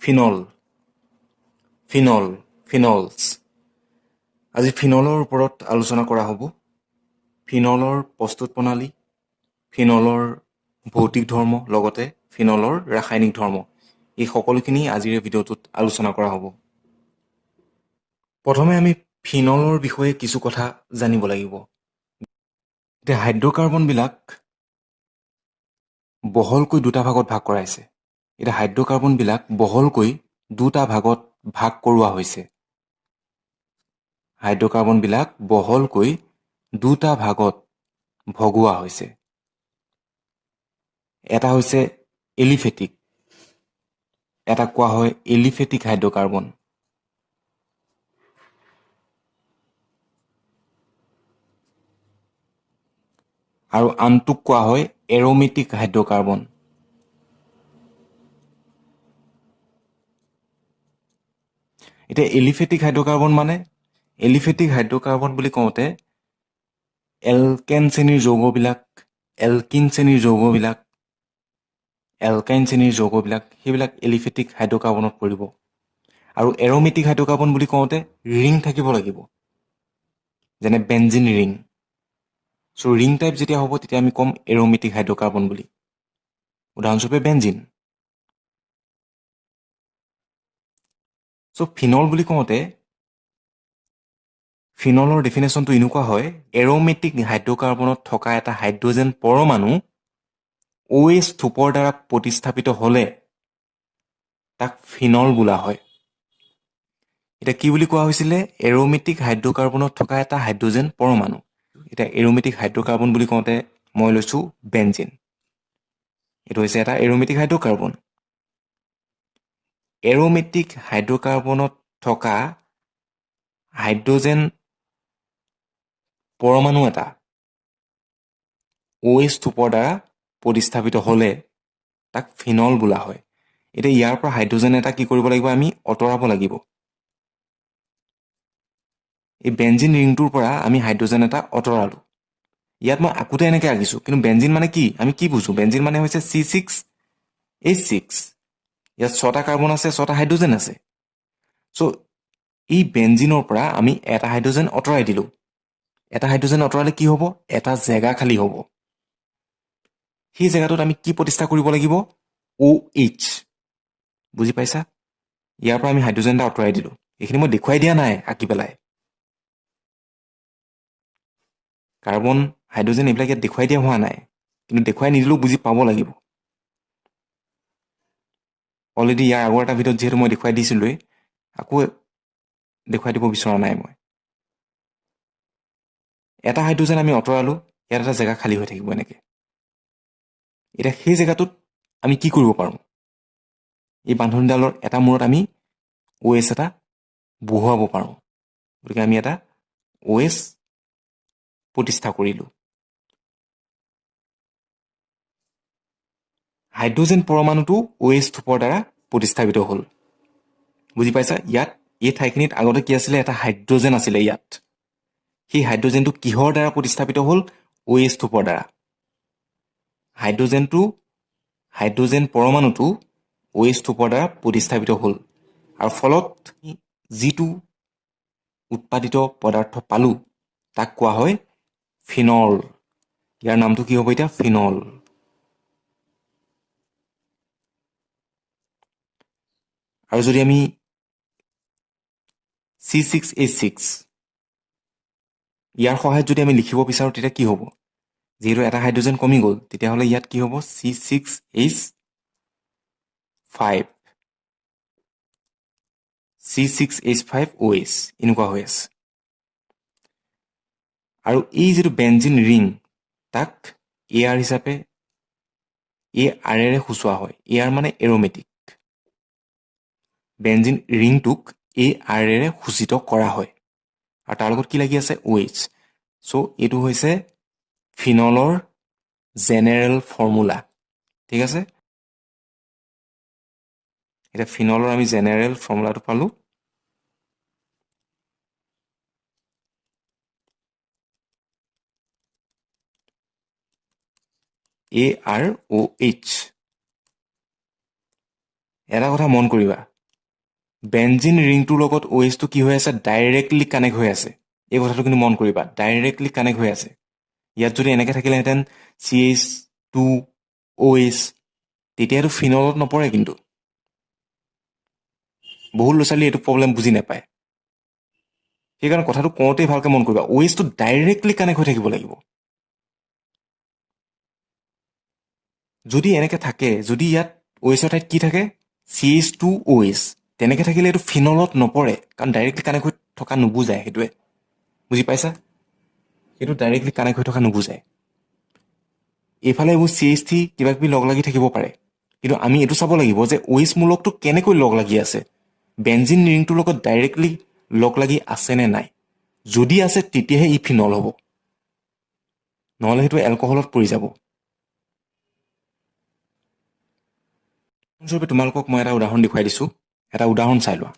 Phenol, phenol, ফিনলছ। আজি ফিনলৰ ওপৰত আলোচনা কৰা হ'ব। ফিনলৰ প্ৰস্তুত প্ৰণালী, ফিনলৰ ভৌতিক ধৰ্ম, লগতে ফিনলৰ ৰাসায়নিক ধৰ্ম। এই সকলোখিনি আজিৰ ভিডিঅ'টোত আলোচনা কৰা হ'ব। প্ৰথমে আমি ফিনলৰ বিষয়ে কিছু কথা জানিব লাগিব। এতিয়া হাইড্ৰ'কাৰ্বনবিলাক বহলকৈ দুটা ভাগত ভাগ কৰাইছে। এতিয়া হাইড্ৰ'কাৰ্বনবিলাক বহলকৈ দুটা ভাগত ভাগ কৰোৱা হৈছে। হাইড্ৰ'কাৰ্বনবিলাক বহলকৈ দুটা ভাগত ভগোৱা হৈছে। এটা হৈছে এলিফেটিক, এটা কোৱা হয় এলিফেটিক হাইড্ৰ'কাৰ্বন। আৰু আনটোক কোৱা হয় এৰ'মেটিক হাইড্ৰ'কাৰ্বন। এতিয়া এলিফেটিক হাইড্ৰ'কাৰ্বন মানে, এলিফেটিক হাইড্ৰ'কাৰ্বন বুলি কওঁতে এলকেন শ্ৰেণীৰ যৌগবিলাক, এলকিন শ্ৰেণীৰ যৌগবিলাক, এলকাইন শ্ৰেণীৰ যৌগবিলাক, সেইবিলাক এলিফেটিক হাইড্ৰ'কাৰ্বনত পৰিব। আৰু এৰ'মেটিক হাইড্ৰ'কাৰ্বন বুলি কওঁতে ৰিং থাকিব লাগিব, যেনে বেঞ্জিন ৰিং। চ' ৰিং টাইপ যেতিয়া হ'ব তেতিয়া আমি ক'ম এৰ'মেটিক হাইড্ৰ'কাৰ্বন বুলি। উদাহৰণস্বৰূপে বেঞ্জিন। চ' ফিনল বুলি কওঁতে ফিনলৰ ডেফিনেশ্যনটো এনেকুৱা হয়, এৰ'মেটিক হাইড্ৰ'কাৰ্বনত থকা এটা হাইড্ৰজেন পৰমাণু OH থোপৰ দ্বাৰা প্ৰতিস্থাপিত হ'লে তাক ফিনল বোলা হয়। এতিয়া কি বুলি কোৱা হৈছিলে? এৰ'মেটিক হাইড্ৰ'কাৰ্বনত থকা এটা হাইড্ৰজেন পৰমাণু। এতিয়া এৰ'মেটিক হাইড্ৰ'কাৰ্বন বুলি কওঁতে মই লৈছোঁ বেঞ্জিন। এইটো হৈছে এটা এৰ'মেটিক হাইড্ৰ'কাৰ্বন। এৰ'মেটিক হাইড্ৰ'কাৰ্বনত থকা হাইড্ৰজেন পৰমাণু এটা OH থোপৰ দ্বাৰা প্ৰতিস্থাপিত হ'লে তাক ফিনল বোলা হয়। এতিয়া ইয়াৰ পৰা হাইড্ৰজেন এটা কি কৰিব লাগিব? আমি আঁতৰাব লাগিব। এই বেঞ্জিন ৰিংটোৰ পৰা আমি হাইড্ৰজেন এটা আঁতৰালোঁ। ইয়াত মই আকোতে এনেকৈ আঁকিছোঁ, কিন্তু বেঞ্জিন মানে কি? আমি কি বুজোঁ? বেঞ্জিন মানে হৈছে C6H6। ইয়াত 6টা কাৰ্বন আছে, 6টা হাইড্ৰজেন আছে। চ' এই বেঞ্জিনৰ পৰা আমি এটা হাইড্ৰজেন আঁতৰাই দিলোঁ। এটা হাইড্ৰজেন আঁতৰালে কি হ'ব? এটা জেগা খালী হ'ব। সেই জেগাটোত আমি কি প্ৰতিষ্ঠা কৰিব লাগিব? OH। বুজি পাইছা? ইয়াৰ পৰা আমি হাইড্ৰজেন এটা আঁতৰাই দিলোঁ। এইখিনি মই দেখুৱাই দিয়া নাই আঁকি পেলাই। কাৰ্বন, হাইড্ৰজেন এইবিলাক ইয়াত দেখুৱাই দিয়া হোৱা নাই, কিন্তু দেখুৱাই নিদিলেও বুজি পাব লাগিব। অলৰেডি ইয়াৰ আগৰ এটা ভিডিঅ'ত যিহেতু মই দেখুৱাই দিছিলোঁৱেই, আকৌ দেখুৱাই দিব বিচৰা নাই মই। এটা হাইড্ৰজেন আমি আঁতৰালোঁ, ইয়াত এটা জেগা খালী হৈ থাকিব এনেকৈ। এতিয়া সেই জেগাটোত আমি কি কৰিব পাৰোঁ? এই বান্ধনীডালৰ এটা মূৰত আমি OH এটা বহুৱাব পাৰোঁ। গতিকে আমি এটা OH প্ৰতিষ্ঠা কৰিলোঁ। হাইড্ৰজেন পৰমাণুটো OH থোপৰ দ্বাৰা প্ৰতিস্থাপিত হ'ল। বুজি পাইছা? ইয়াত এই ঠাইখিনিত আগতে কি আছিলে? এটা হাইড্ৰজেন আছিলে ইয়াত। সেই হাইড্ৰজেনটো কিহৰ দ্বাৰা প্ৰতিস্থাপিত হ'ল? OH থোপৰ দ্বাৰা। হাইড্ৰজেন পৰমাণুটো OH থোপৰ দ্বাৰা প্ৰতিস্থাপিত হ'ল। আৰু ফলত যিটো উৎপাদিত পদাৰ্থ পালোঁ তাক কোৱা হয় ফিনল। ইয়াৰ নামটো কি হ'ব এতিয়া? ফিনল। আৰু যদি আমি C6H6 ইয়াৰ সহায়ত যদি আমি লিখিব বিচাৰোঁ তেতিয়া কি হ'ব? যিহেতু এটা হাইড্ৰজেন কমি গ'ল, তেতিয়াহ'লে ইয়াত কি হ'ব? C6H5OH এনেকুৱা হৈ আছে। আৰু এই যিটো বেঞ্জিন ৰিং, তাক AR হিচাপে ARৰে সূচোৱা হয়। AR মানে এৰ'মেটিক। বেঞ্জিন ৰিংটোক ARৰে সূচিত কৰা হয়। আৰু তাৰ লগত কি লাগি আছে? OH। চ' এইটো হৈছে ফিনলৰ জেনেৰেল ফৰ্মুলা। ঠিক আছে? এতিয়া ফিনলৰ আমি জেনেৰেল ফৰ্মুলাটো পালোঁ। AROH। এটা কথা মন কৰিবা, বেঞ্জিন ৰিংটোৰ লগত OH-টো কি হৈ আছে ডাইৰেক্টলি কানেক্ট হৈ আছে এই কথাটো কিন্তু মন কৰিবা ডাইৰেক্টলি কানেক্ট হৈ আছে ইয়াত যদি এনেকৈ থাকিলেহেঁতেন CH2OH তেতিয়াতো ফিনলত নপৰে কিন্তু বহুত ল'ৰা ছোৱালী এইটো প্ৰব্লেম বুজি নাপায় সেইকাৰণে কথাটো কওঁতেই ভালকৈ মন কৰিবা OH-টো ডাইৰেক্টলি কানেক্ট হৈ থাকিব লাগিব যদি এনেকৈ থাকে যদি ইয়াত OH-ৰ ঠাইত কি থাকে CH2OH তেনেকৈ থাকিলে এইটো ফিনলত নপৰে কাৰণ ডাইৰেক্টলি কানেক্ট হৈ থকা নুবুজায় সেইটোৱে বুজি পাইছা সেইটো ডাইৰেক্টলি কানেক্ট হৈ থকা নুবুজায় এইফালে এইবোৰ CH3 কিবা কিবি লগ লাগি থাকিব পাৰে কিন্তু আমি এইটো চাব লাগিব যে OH মূলকটো কেনেকৈ লগ লাগি আছে বেঞ্জিন ৰিংটোৰ লগত ডাইৰেক্টলি লগ লাগি আছে নে নাই যদি আছে তেতিয়াহে ই ফিনল হ'ব নহ'লে সেইটো এলকহলত পৰি যাব স্বৰূপে তোমালোকক মই এটা উদাহৰণ দেখুৱাই দিছোঁ এটা উদাহৰণ চাই লোৱা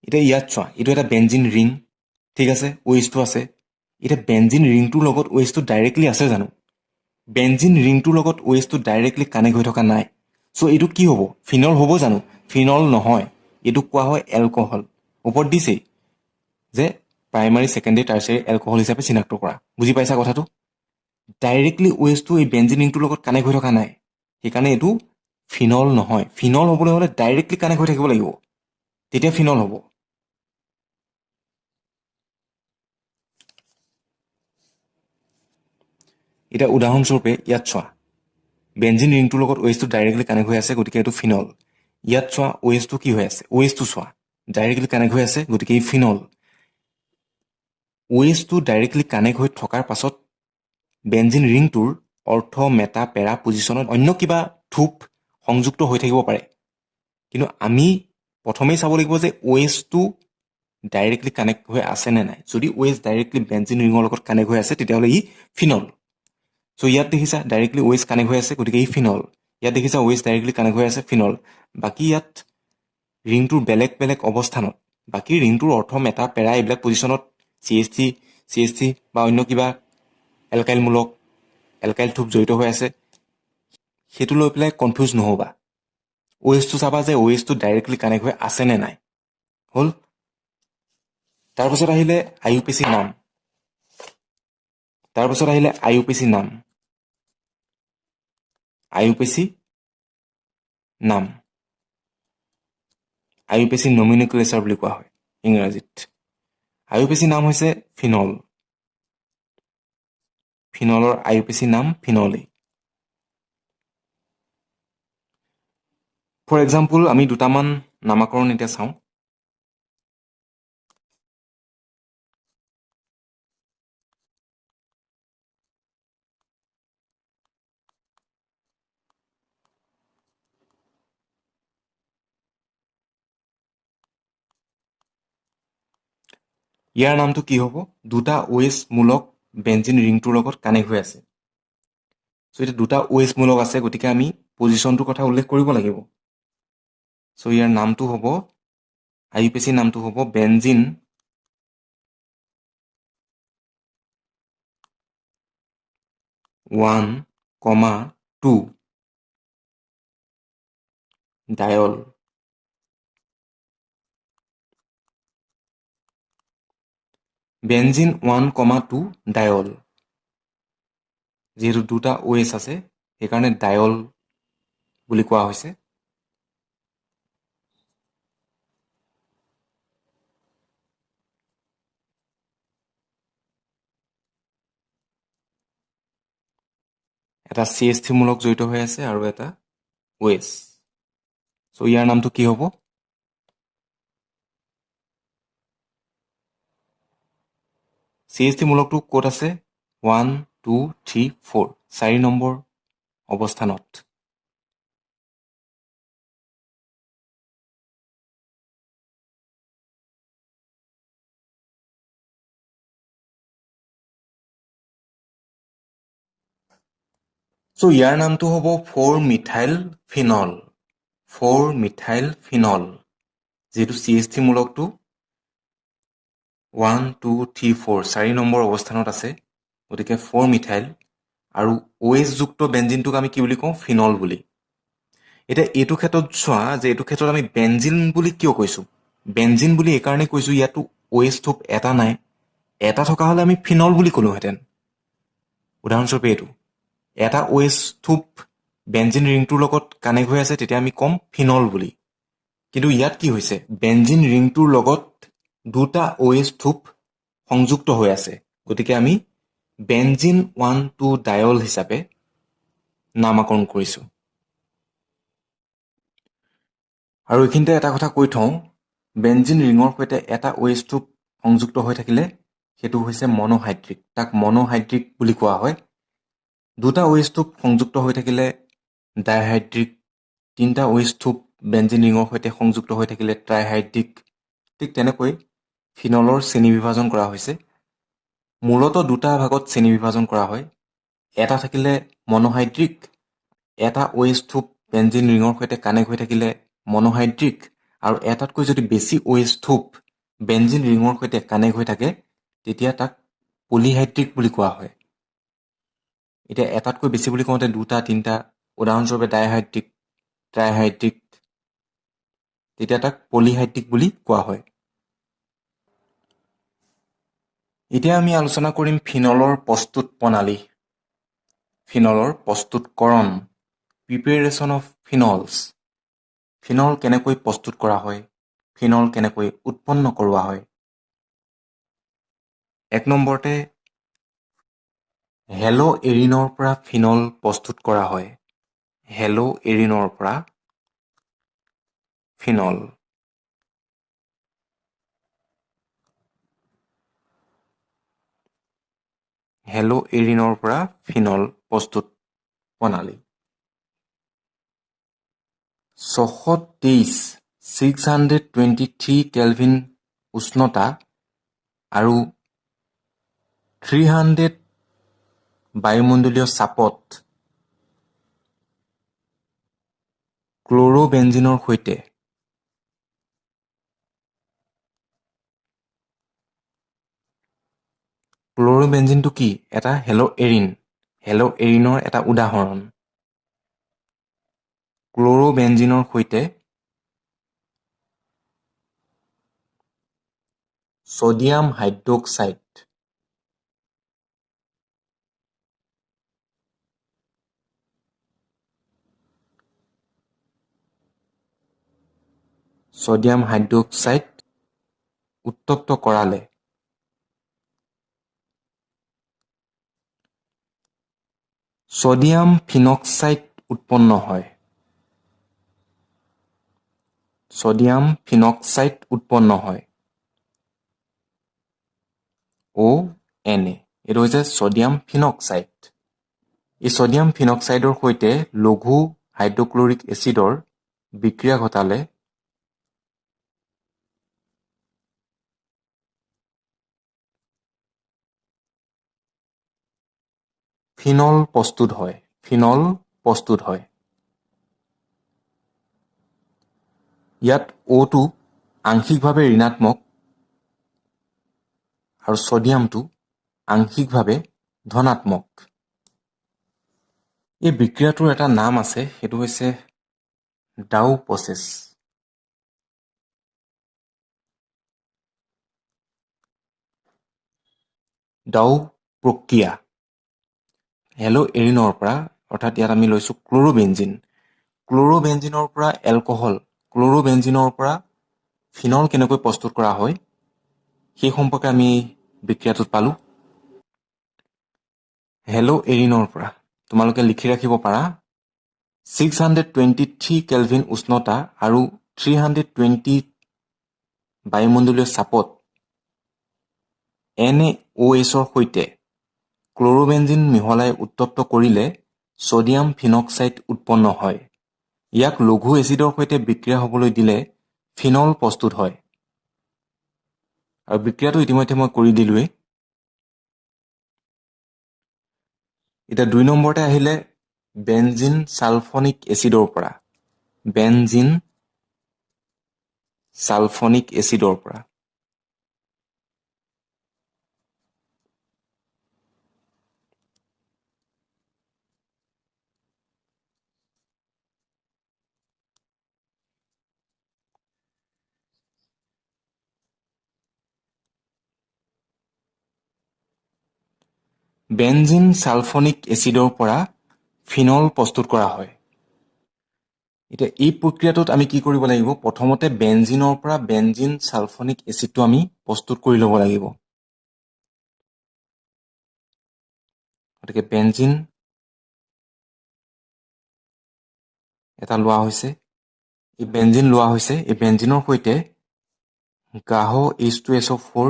এতিয়া ইয়াত চোৱা এইটো এটা বেঞ্জিন ৰিং ঠিক আছে OH-টো আছে এতিয়া বেঞ্জিন ৰিংটোৰ লগত OH-টো ডাইৰেক্টলি আছে জানো বেঞ্জিন ৰিংটোৰ লগত OH-টো ডাইৰেক্টলি কানেক্ট হৈ থকা নাই চ' এইটো কি হ'ব ফিনল হ'ব জানো ফিনল নহয় এইটো কোৱা হয় এলকহল ওপৰত দিছেই যে প্ৰাইমাৰী ছেকেণ্ডেৰী টাৰ্চিয়াৰী এলকহল হিচাপে চিনাক্ত কৰা বুজি পাইছা কথাটো ডাইৰেক্টলি OH-টো এই বেঞ্জিন ৰিংটোৰ লগত কানেক্ট হৈ থকা নাই সেইকাৰণে এইটো ফিনল নহয় ফিনল হ'বলৈ হ'লে ডাইৰেক্টলি কানেক্ট হৈ থাকিব লাগিব তেতিয়া ফিনল হ'ব এতিয়া উদাহৰণস্বৰূপে ইয়াত চোৱা বেঞ্জিন ৰিংটোৰ লগত OH-টো ডাইৰেক্টলি কানেক্ট হৈ আছে গতিকে এইটো ফিনল ইয়াত চোৱা OH-টো কি হৈ আছে OH-টো চোৱা ডাইৰেক্টলি কানেক্ট হৈ আছে গতিকে এই ফিনল OH-টো ডাইৰেক্টলি কানেক্ট হৈ থকাৰ পাছত বেঞ্জিন ৰিংটোৰ অৰ্থ মেটা পেৰা পজিশ্যনত অন্য কিবা থোপ সংযুক্ত হৈ থাকিব পাৰে কিন্তু আমি প্ৰথমেই চাব লাগিব যে OH-টো ডাইৰেক্টলি কানেক্ট হৈ আছে নে নাই যদি OH ডাইৰেক্টলি বেঞ্জিন ৰিঙৰ লগত কানেক্ট হৈ আছে তেতিয়াহ'লে ই ফিনল চ' ইয়াত দেখিছা ডাইৰেক্টলি OH কানেক্ট হৈ আছে গতিকে ই ফিনল ইয়াত দেখিছা OH ডাইৰেক্টলি কানেক্ট হৈ আছে ফিনল বাকী ইয়াত ৰিংটোৰ বেলেগ বেলেগ অৱস্থানত বাকী ৰিংটোৰ অৰ্থ মেটা পেৰা এইবিলাক পজিশ্যনত CH3 বা অন্য কিবা এলকাইলমূলক এলকাইল থোপ জড়িত হৈ আছে সেইটো লৈ পেলাই কনফিউজ নহ'বা OH-টো চাবা যে OH-টো ডাইৰেক্টলি কানেক্ট হৈ আছে নে নাই হ'ল তাৰপিছত আহিলে IUPAC নাম IUPAC নমিনিকুলেচাৰ বুলি কোৱা হয় ইংৰাজীত IUPAC নাম হৈছে ফিনল ফিনলৰ IUPAC নাম ফিনলেই ফৰ এক্সাম্পল আমি দুটামান নামাকৰণ এতিয়া চাওঁ ইয়াৰ নামটো কি হ'ব দুটা OH মূলক বেঞ্জিন ৰিংটোৰ লগত কানেক্ট হৈ আছে চ' এতিয়া দুটা OH মূলক আছে গতিকে আমি পজিশ্যনটোৰ কথা উল্লেখ কৰিব লাগিব চ' ইয়াৰ নামটো হ'ব IUPAC নামটো হ'ব বেঞ্জিন 1,2 ডায়ল বেঞ্জিন 1,2 ডায়ল যিহেতু দুটা OH আছে সেইকাৰণে ডায়ল বুলি কোৱা হৈছে এটা CH3 মূলক জড়িত হৈ আছে আৰু এটা OH চ' ইয়াৰ নামটো কি হ'ব CH3 মূলকটো ক'ত আছে 1 2 3 4 4 নম্বৰ অৱস্থানত চ' ইয়াৰ নামটো হ'ব 4-মিথাইল ফিনল যিহেতু CH3 মূলকটো 1 2 3 4 4 নম্বৰ অৱস্থানত আছে গতিকে 4-মিথাইল আৰু OH যুক্ত বেঞ্জিনটোক আমি কি বুলি কওঁ ফিনল বুলি এতিয়া এইটো ক্ষেত্ৰত চোৱা যে এইটো ক্ষেত্ৰত আমি বেঞ্জিন বুলি কিয় কৈছোঁ। বেঞ্জিন বুলি এইকাৰণে কৈছোঁ ইয়াতো OH থোপ এটা নাই। এটা থকা হ'লে আমি ফিনল বুলি ক'লোহেঁতেন। উদাহৰণস্বৰূপে এইটো এটা OH থোপ বেঞ্জিন ৰিংটোৰ লগত কানেক্ট হৈ আছে, তেতিয়া আমি ক'ম ফিনল বুলি। কিন্তু ইয়াত কি হৈছে, বেঞ্জিন ৰিংটোৰ লগত দুটা OH থোপ সংযুক্ত হৈ আছে, গতিকে আমি বেঞ্জিন 1,2 ডায়ল হিচাপে নামাকৰণ কৰিছোঁ। আৰু এইখিনিতে এটা কথা কৈ থওঁ, বেঞ্জিন ৰিঙৰ সৈতে এটা OH থোপ সংযুক্ত হৈ থাকিলে সেইটো হৈছে মনোহাইড্ৰিক। তাক মনোহাইড্ৰিক বুলি কোৱা হয়। দুটা OH থোপ সংযুক্ত হৈ থাকিলে ডাইহাইড্ৰিক, তিনিটা OH থোপ বেঞ্জিন ৰিঙৰ সৈতে সংযুক্ত হৈ থাকিলে ট্ৰাইহাইড্ৰিক। ঠিক তেনেকৈ ফিনলৰ শ্ৰেণী বিভাজন কৰা হৈছে। মূলতঃ দুটা ভাগত শ্ৰেণী বিভাজন কৰা হয়। এটা থাকিলে মনোহাইড্ৰিক, এটা OH থোপ বেঞ্জিন ৰিঙৰ সৈতে কানেক্ট হৈ থাকিলে মনোহাইড্ৰিক, আৰু এটাতকৈ যদি বেছি OH থোপ বেঞ্জিন ৰিঙৰ সৈতে কানেক্ট হৈ থাকে তেতিয়া তাক পলিহাইড্ৰিক বুলি কোৱা হয়। এতিয়া এটাতকৈ বেছি বুলি কওঁতে দুটা, তিনিটা, উদাহৰণস্বৰূপে ডাইহাইড্ৰিক, ট্ৰাইহাইড্ৰিক, তেতিয়া তাক পলিহাইড্ৰিক বুলি কোৱা হয়। এতিয়া আমি আলোচনা কৰিম ফিনলৰ প্ৰস্তুত প্ৰণালী। ফিনলৰ প্ৰস্তুতকৰণ, প্ৰিপেৰেশ্যন অফ ফিনলছ। ফিনল কেনেকৈ প্ৰস্তুত কৰা হয়, ফিনল কেনেকৈ উৎপন্ন কৰোৱা হয়। এক নম্বৰতে হেলো এৰিনৰ পৰা ফিনল প্ৰস্তুত কৰা হয়। হেলো এৰিনৰ পৰা ফিনল। হেলো এৰিনৰ পৰা ফিনল প্ৰস্তুত প্ৰণালী। 623 কেলভিন উষ্ণতা আৰু 300 বায়ুমণ্ডলীয় চাপত ক্ল'ৰ'বেঞ্জিনৰ সৈতে ক্ল'ৰ'বেঞ্জিনটো কি? এটা হেলো এৰিন। হেলো এৰিনৰ এটা উদাহৰণ। ক্ল'ৰ'বেঞ্জিনৰ সৈতে ছ'ডিয়াম হাইড্ৰক্সাইড, ছ'ডিয়াম হাইড্ৰক্সাইড উত্তপ্ত কৰালে ছ'ডিয়াম ফিনক্সাইড উৎপন্ন হয়। ছ'ডিয়াম ফিনক্সাইড উৎপন্ন হয়। ONA, এইটো হৈছে ছ'ডিয়াম ফিনক্সাইড। এই ছ'ডিয়াম ফিনক্সাইডৰ সৈতে লঘু হাইড্ৰক্লৰিক এচিডৰ বিক্ৰিয়া ঘটালে ফিনল প্ৰস্তুত হয়। ফিনল প্ৰস্তুত হয়। ইয়াত O2 আংশিকভাৱে ঋণাত্মক আৰু ছ'ডিয়ামটো আংশিকভাৱে ধনাত্মক। এই বিক্ৰিয়াটোৰ এটা নাম আছে, সেইটো হৈছে ডাউ প্ৰচেছ। ডাউ প্ৰক্ৰিয়া। হেলো এৰিনৰ পৰা, অৰ্থাৎ ইয়াত আমি লৈছোঁ ক্ল'ৰ'বেঞ্জিন। ক্ল'ৰ'বেঞ্জিনৰ পৰা এলকহল, ক্ল'ৰ'বেঞ্জিনৰ পৰা ফিনল কেনেকৈ প্ৰস্তুত কৰা হয় সেই সম্পৰ্কে আমি বিক্ৰিয়াটোত পালোঁ। হেলো এৰিনৰ পৰা তোমালোকে লিখি ৰাখিব পাৰা 623 কেলভিন উষ্ণতা আৰু 320 বায়ুমণ্ডলীয় চাপত NaOHৰ সৈতে ক্ল'ৰ'বেঞ্জিন মিহলাই উত্তপ্ত কৰিলে ছ'ডিয়াম ফিনক্সাইড উৎপন্ন হয়। ইয়াক লঘু এচিডৰ সৈতে বিক্ৰিয়া হ'বলৈ দিলে ফিনল প্ৰস্তুত হয়। আৰু বিক্ৰিয়াটো ইতিমধ্যে মই কৰি দিলোঁৱেই। এতিয়া 2 নম্বৰতে আহিলে বেঞ্জিন ছালফনিক এচিডৰ পৰা। বেঞ্জিন ছালফনিক এচিডৰ পৰা। বেনজিন ছালফনিক এচিডৰ পৰা ফিনল প্ৰস্তুত কৰা হয়। এতিয়া এই প্ৰক্ৰিয়াটোত আমি কি কৰিব লাগিব? প্ৰথমতে বেনজিনৰ পৰা বেনজিন ছালফনিক এচিডটো আমি প্ৰস্তুত কৰি ল'ব লাগিব। গতিকে বেনজিন এটা লোৱা হৈছে। এই বেনজিন লোৱা হৈছে। এই বেনজিনৰ সৈতে গ্ৰাহ H2SO4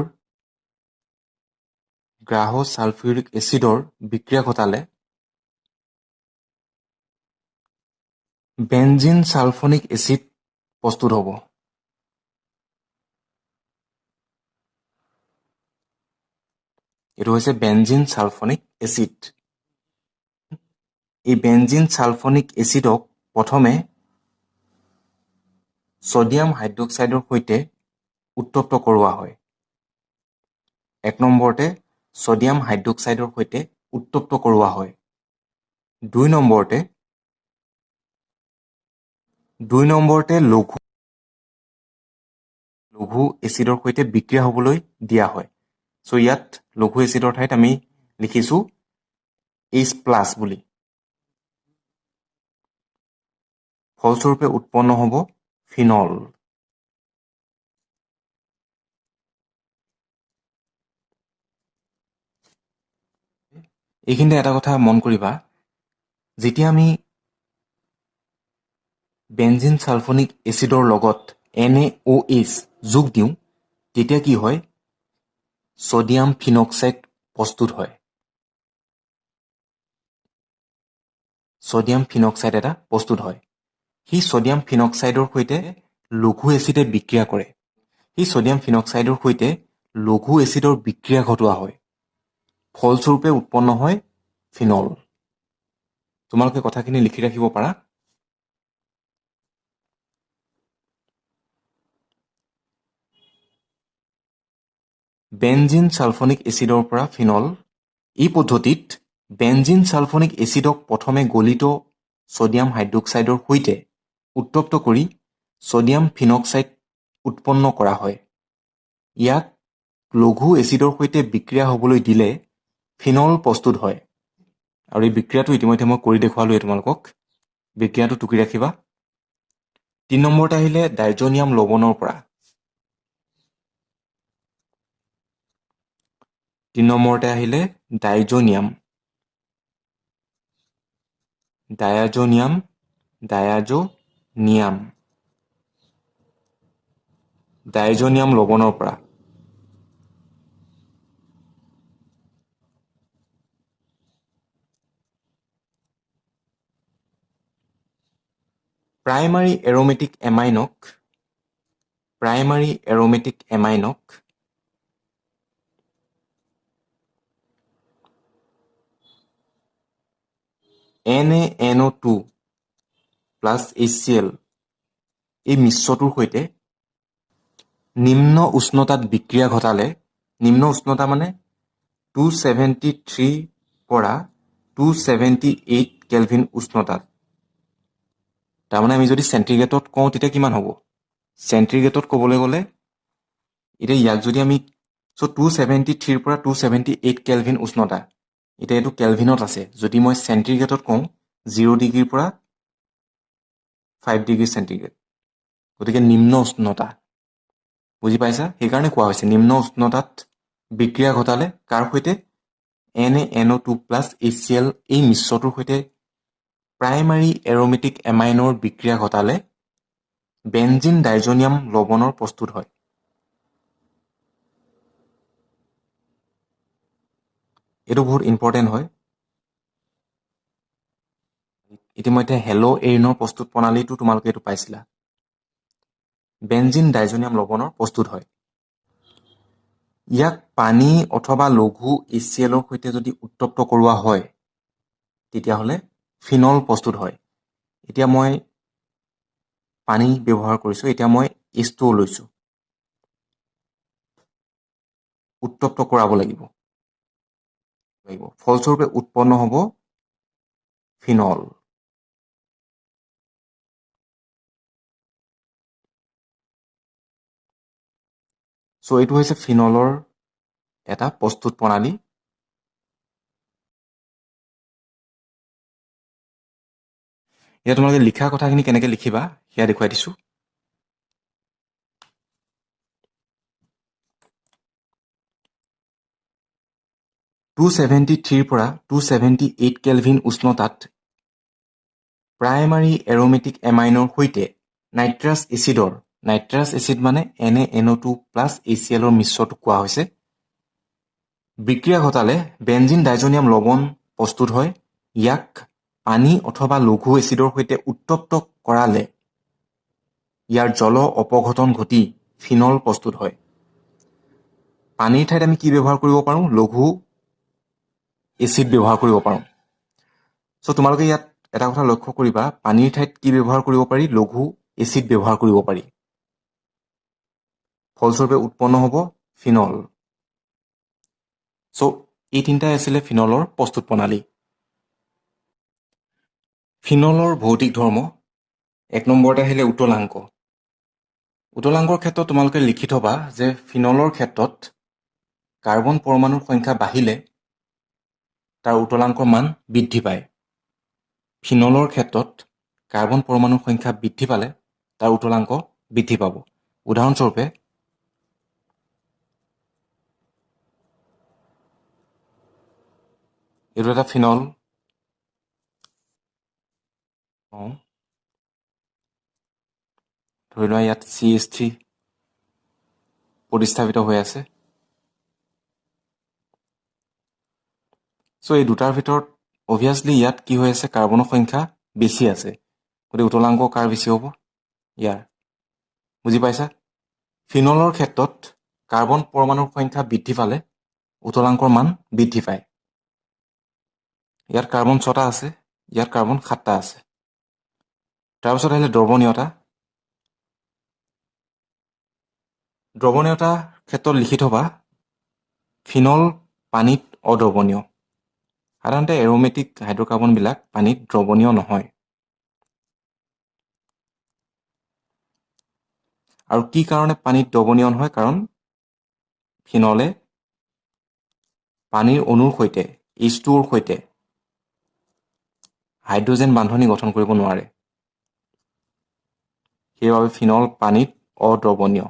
গ্ৰাহ ছালফিউৰিক এচিডৰ বিক্ৰিয়া ঘটালে বেনজিন ছালফনিক এচিড প্ৰস্তুত হ'ব। এইটো হৈছে বেনজিন ছালফনিক এচিড। এই বেনজিন ছালফনিক এচিডক প্ৰথমে ছডিয়াম হাইড্ৰক্সাইডৰ সৈতে উত্তপ্ত কৰোৱা হয়। 1 নম্বৰতে ছডিয়াম হাইড্ৰক্সাইডৰ সৈতে উত্তপ্ত কৰোৱা হয়। 2 নম্বৰতে লঘু এচিডৰ সৈতে বিক্ৰিয়া হ'বলৈ দিয়া হয়। চ' ইয়াত লঘু এচিডৰ ঠাইত আমি লিখিছোঁ H+ বুলি। ফলস্বৰূপে উৎপন্ন হ'ব ফিনল। এইখিনিতে এটা কথা মন কৰিবা, যেতিয়া আমি বেনজিন ছালফনিক এচিডৰ লগত NaOH যোগ দিওঁ, তেতিয়া কি হয়? ছডিয়াম ফিনক্সাইড প্ৰস্তুত হয়। ছডিয়াম ফিনক্সাইড এটা প্ৰস্তুত হয়। সেই ছডিয়াম ফিনক্সাইডৰ সৈতে লঘু এচিডে বিক্ৰিয়া কৰে। সেই ছডিয়াম ফিনক্সাইডৰ সৈতে লঘু এচিডৰ বিক্ৰিয়া ঘটোৱা হয়। ফলস্বৰূপে উৎপন্ন হয় ফিনল। তোমালোকে কথাখিনি লিখি ৰাখিব পাৰা। বেনজিন ছালফনিক এচিডৰ পৰা ফিনল। এই পদ্ধতিত বেনজিন ছালফনিক এচিডক প্ৰথমে গলিত ছডিয়াম হাইড্ৰক্সাইডৰ সৈতে উত্তপ্ত কৰি ছডিয়াম ফিনক্সাইড উৎপন্ন কৰা হয়। ইয়াক লঘু এচিডৰ সৈতে বিক্ৰিয়া হ'বলৈ দিলে ফিনল প্ৰস্তুত হয়। আৰু এই বিক্ৰিয়াটো ইতিমধ্যে মই কৰি দেখুৱালোৱে তোমালোকক। বিক্ৰিয়াটো টুকি ৰাখিবা। 3 নম্বৰতে আহিলে ডাইজনিয়াম লৱণৰ পৰা। 3 নম্বৰতে আহিলে ডাইজনিয়াম লৱণৰ পৰা। প্ৰাইমাৰী এৰোমেটিক এমাইনক NaNO2 প্লাছ HCl এই মিশ্ৰটোৰ সৈতে নিম্ন উষ্ণতাত বিক্ৰিয়া ঘটালে, নিম্ন উষ্ণতা মানে 273 পৰা 278 কেলভিন উষ্ণতাত। তাৰমানে আমি যদি চেণ্টিগ্ৰেডত কওঁ তেতিয়া কিমান হ'ব? চেণ্টিগ্ৰেডত ক'বলৈ গ'লে এতিয়া ইয়াক যদি আমি 273 পৰা 278 কেলভিন উষ্ণতা, এতিয়া এইটো কেলভিনত আছে। যদি মই চেণ্টিগ্ৰেডত কওঁ 0 ডিগ্ৰীৰ পৰা 5 ডিগ্ৰী চেণ্টিগ্ৰেড। গতিকে নিম্ন উষ্ণতা। বুজি পাইছা? সেইকাৰণে কোৱা হৈছে নিম্ন উষ্ণতাত বিক্ৰিয়া ঘটালে কাৰ সৈতে? NaNO2 প্লাছ HCl এই মিশ্ৰটোৰ সৈতে প্ৰাইমাৰী এৰোমেটিক এমাইনৰ বিক্ৰিয়া ঘটালে বেনজিন ডাইজনিয়াম লৱণৰ প্ৰস্তুত হয়। এইটো বহুত ইম্পৰ্টেণ্ট হয়। ইতিমধ্যে হেলো এৰিনৰ প্ৰস্তুত প্ৰণালীটো তোমালোকে এইটো পাইছিলা। বেনজিন ডাইজনিয়াম লৱণৰ প্ৰস্তুত হয়। ইয়াক পানী অথবা লঘু HClৰ সৈতে যদি উত্তপ্ত কৰোৱা হয়, তেতিয়াহ'লে ফিনল প্ৰস্তুত হয়। এতিয়া মই পানী ব্যৱহাৰ কৰিছোঁ। এতিয়া মই H2O লৈছোঁ। উত্তপ্ত কৰাব লাগিব। ফলস্বৰূপে উৎপন্ন হ'ব ফিনল। চ' এইটো হৈছে ফিনলৰ এটা প্ৰস্তুত প্ৰণালী। এতিয়া তোমালোকে লিখা কথাখিনি কেনেকৈ লিখিবা সেয়া দেখুৱাই দিছোঁ। (273) পৰা 278 কেলভিন উষ্ণতাত প্ৰাইমাৰী এৰোমেটিক এমাইনৰ সৈতে নাইট্ৰাছ এচিডৰ, নাইট্ৰাছ এচিড মানে NaNO2 প্লাছ HCl মিশ্ৰটো কোৱা হৈছে, বিক্ৰিয়া ঘটালে বেঞ্জিন ডাইজনিয়াম লৱণ প্ৰস্তুত হয়। ইয়াক পানী অথবা লঘু এচিডৰ সৈতে উত্তপ্ত কৰালে ইয়াৰ জল অপঘটন ঘটি ফিনল প্ৰস্তুত হয়। পানীৰ ঠাইত আমি কি ব্যৱহাৰ কৰিব পাৰোঁ? লঘু এচিড ব্যৱহাৰ কৰিব পাৰোঁ। চ' তোমালোকে ইয়াত এটা কথা লক্ষ্য কৰিবা, পানীৰ ঠাইত কি ব্যৱহাৰ কৰিব পাৰি? লঘু এচিড ব্যৱহাৰ কৰিব পাৰি। ফলস্বৰূপে উৎপন্ন হ'ব ফিনল। চ' এই তিনিটাই আছিলে ফিনলৰ প্ৰস্তুত প্ৰণালী। ফিনলৰ ভৌতিক ধৰ্ম 1 নম্বৰতে আহিলে উতলাংক। উতলাংকৰ ক্ষেত্ৰত তোমালোকে লিখি থবা যে ফিনলৰ ক্ষেত্ৰত কাৰ্বন পৰমাণুৰ সংখ্যা বাঢ়িলে তাৰ উতলাংকৰ মান বৃদ্ধি পায়। ফিনলৰ ক্ষেত্ৰত কাৰ্বন পৰমাণুৰ সংখ্যা বৃদ্ধি পালে তাৰ উতলাংক বৃদ্ধি পাব। উদাহৰণস্বৰূপে এইটো এটা ফিনল, ধৰি লোৱা ইয়াত CH3 প্ৰতিস্থাপিত হৈ আছে। চ' এই দুটাৰ ভিতৰত অভিয়াছলি ইয়াত কি হৈ আছে? কাৰ্বনৰ সংখ্যা বেছি আছে, গতিকে উতলাংক কাৰ বেছি হ'ব? ইয়াৰ। বুজি পাইছা? ফিনলৰ ক্ষেত্ৰত কাৰ্বন পৰমাণুৰ সংখ্যা বৃদ্ধি পালে উতলাংকৰ মান বৃদ্ধি পায়। ইয়াত কাৰ্বন 6টা আছে, ইয়াত কাৰ্বন 7টা আছে। তাৰপিছত আহিলে দ্ৰৱণীয়তা। দ্ৰৱণীয়তাৰ ক্ষেত্ৰত লিখি থবা ফিনল পানীত অদ্ৰৱণীয়। সাধাৰণতে এৰোমেটিক হাইড্ৰকাৰ্বনবিলাক পানীত দ্ৰৱণীয় নহয়। আৰু কি কাৰণে পানীত দ্ৰৱণীয় নহয়? কাৰণ ফিনলে পানীৰ অণুৰ সৈতে H2ওৰ সৈতে হাইড্ৰজেন বান্ধনি গঠন কৰিব নোৱাৰে। সেইবাবে ফিনল পানীত অদ্ৰৱণীয়।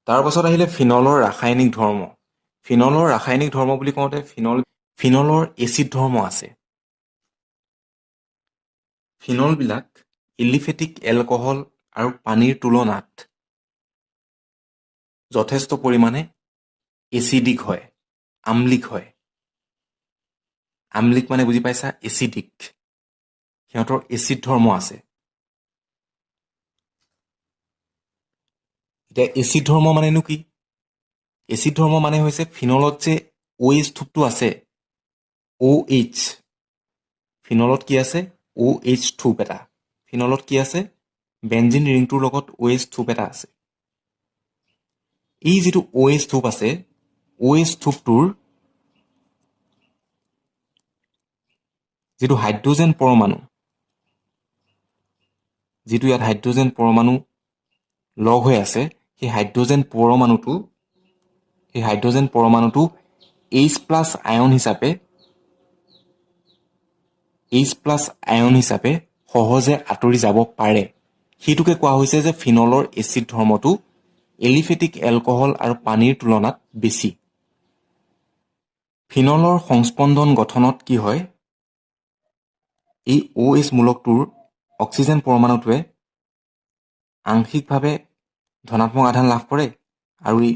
তাৰ পাছত আহিলে ফিনলৰ ৰাসায়নিক ধৰ্ম। ফিনলৰ ৰাসায়নিক ধৰ্ম বুলি কওঁতে ফিনলৰ এচিড ধৰ্ম আছে। ফিনলবিলাক এলিফেটিক এলকহল আৰু পানীৰ তুলনাত যথেষ্ট পৰিমাণে এচিডিক হয়, আম্লিক হয়। আম্লিক মানে বুজি পাইছা? এচিডিক। সিহঁতৰ এচিড ধৰ্ম আছে। এতিয়া এচিড ধৰ্ম মানেনো কি? এচিড ধৰ্ম মানে হৈছে ফিনলত যে OH থোপটো আছে, OH, ফিনলত কি আছে? OH থোপ এটা। ফিনলত কি আছে? বেঞ্জিন ৰিংটোৰ লগত OH থোপ এটা আছে। এই যিটো OH থোপ আছে, OH থোপটোৰ যিটো হাইড্ৰজেন পৰমাণু, যিটো ইয়াত হাইড্ৰজেন পৰমাণু লগ হৈ আছে, সেই হাইড্ৰজেন পৰমাণুটো H+ আয়ন হিচাপে সহজে আঁতৰি যাব পাৰে। সেইটোকে কোৱা হৈছে যে ফিনলৰ এচিড ধৰ্মটো এলিফেটিক এলকহল আৰু পানীৰ তুলনাত বেছি। ফিনলৰ সংস্পন্দন গঠনত কি হয়? এই OH মূলকটোৰ অক্সিজেন পৰমাণুটোৱে আংশিকভাৱে ধনাত্মক আধান লাভ কৰে আৰু এই